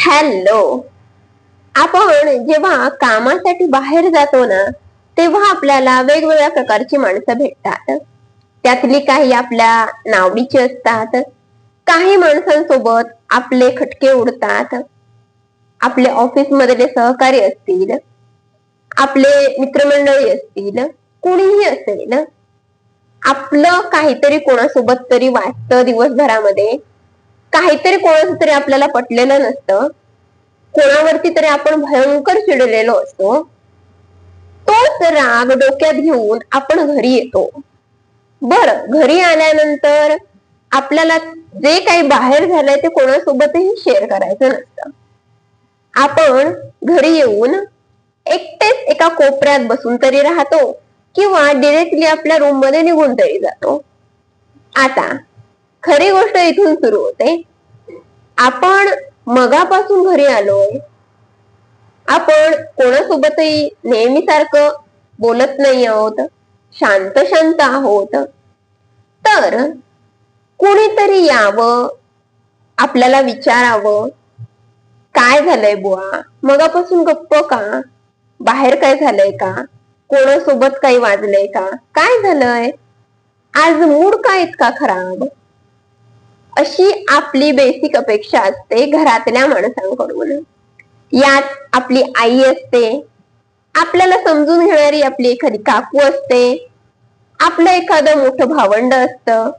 Hello. आपण जेव्हा कामासाठी बाहेर जातो ना, तेव्हा आपल्याला वेगवेगळ्या प्रकारची माणसं भेटतात. त्यातली काही आपल्या नावडीची असतात, काही माणसांसोबत आपले खटके उडतात. आपले ऑफिस मधले सहकारी असतील, आपले मित्रमंडळी असतील, कोणीही असेल, आपलं काहीतरी कोणासोबत तरी वाटतं दिवसभरामध्ये, काहीतरी कोणाचं तरी आपल्याला पटलेलं नसतं, कोणावरती तरी आपण भयंकर चिडलेलो असतो. तोच राग डोक्यात घेऊन आपण घरी येतो. घरी आल्यानंतर आपल्याला जे काही बाहेर झालंय ते कोणासोबतही शेअर करायचं नसतं. आपण घरी येऊन एकटेच एका कोपऱ्यात बसून तरी राहतो किंवा डिरेक्टली आपल्या रूम मध्ये निघून तरी जातो. आता खरी गोष्ट इथून सुरू होते. आपण मगापासून घरी आलोय, आपण कोणासोबतही नेहमीसारखं बोलत नाही आहोत, शांत शांत आहोत, तर कुणीतरी यावं, आपल्याला विचारावं, काय झालंय बुवा, मगापासून गप्प का, बाहेर काय झालंय का, कोणासोबत काही वाजलंय का, काय झालंय, आज मूड का इतका खराब, अशी आपली बेसिक अपेक्षा असते घरातल्या माणसांकडून. यात आपली आई असते, आपल्याला समजून घेणारी आपली एखादी काकू असते, आपलं एखादं मोठं भावंड असतं,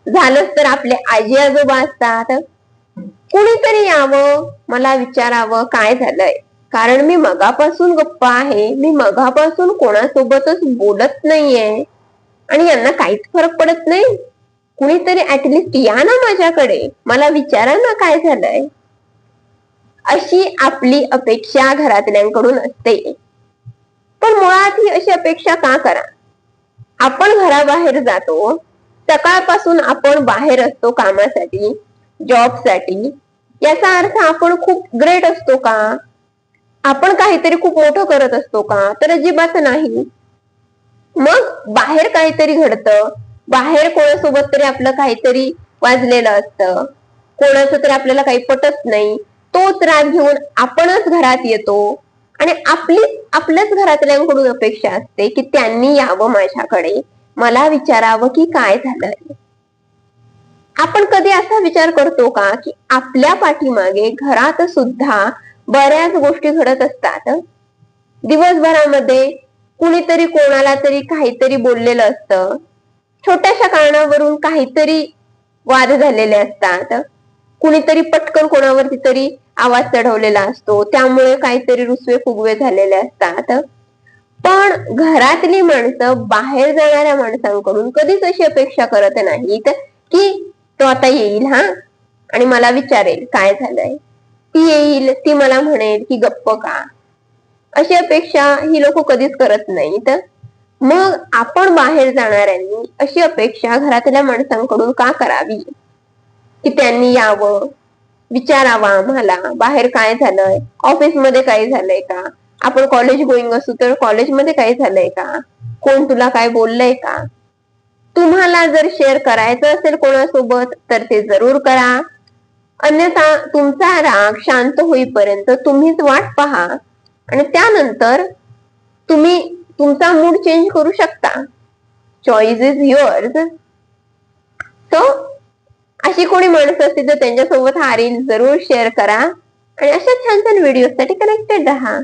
झालंच तर आपले आजी आजोबा असतात. कुणीतरी यावं, मला विचारावं काय झालंय, कारण मी मगापासून गप्प आहे, मी मगापासून कोणासोबतच बोलत नाहीये आणि यांना काहीच फरक पडत नाही. कुणीतरी ऍटलिस्ट या ना माझ्याकडे, मला विचारा ना काय झालंय. अशी आपली अपेक्षा घरातल्यांकडून असते. पण मुळात ही अशी अपेक्षा का करा? आपण घराबाहेर जातो, सकाळपासून आपण बाहेर असतो कामासाठी, जॉबसाठी. याचा अर्थ आपण खूप ग्रेट असतो का? आपण काहीतरी खूप मोठं करत असतो का? तर अजिबात नाही. मग बाहेर काहीतरी घडतं, बाहेर कोणासोबत तरी आपलं काहीतरी वाजलेलं असतं, कोणाचं तरी आपल्याला काही पटत नाही, तोच राग घेऊन आपणच घरात येतो आणि आपल्याच घरातल्यांकडून अपेक्षा असते की त्यांनी यावं माझ्याकडे, मला विचारावं की काय झालंय. आपण कधी असा विचार करतो का की आपल्या पाठीमागे घरात सुद्धा बऱ्याच गोष्टी घडत असतात. दिवसभरामध्ये कुणीतरी कोणाला तरी काहीतरी बोललेलं असतं, छोट्याशा कारणावरून काहीतरी वाद झालेले असतात, कुणीतरी पटकन कोणावरती तरी आवाज चढवलेला असतो, त्यामुळे काहीतरी रुसवे फुगवे झालेले असतात. पण घरातली माणसं बाहेर जाणाऱ्या माणसांकडून कधीच अशी अपेक्षा करत नाहीत की तो आता येईल हा आणि मला विचारेल काय झालंय, ती येईल, ती मला म्हणेल की गप्प का. अशी अपेक्षा ही लोक कधीच करत नाहीत. मग आपण बाहेर जाणाऱ्यांनी अशी अपेक्षा घरातल्या माणसांकडून का करावी की त्यांनी यावं, विचारावा आम्हाला बाहेर काय झालंय, ऑफिसमध्ये काय झालंय का, आपण कॉलेज गोईंग असू तर कॉलेजमध्ये काय झालंय का, कोण तुला काय बोललंय का. तुम्हाला जर शेअर करायचं असेल कोणासोबत तर ते जरूर करा, अन्यथा तुमचा राग शांत होईपर्यंत तुम्हीच वाट पहा आणि त्यानंतर तुम्ही तुमचा मूड चेंज करू शकता. Choice is yours. सो अशी कोणी माणसं असतील तर त्यांच्यासोबत हा रील जरूर शेअर करा आणि अशा छान छान व्हिडिओसाठी कनेक्टेड राहा.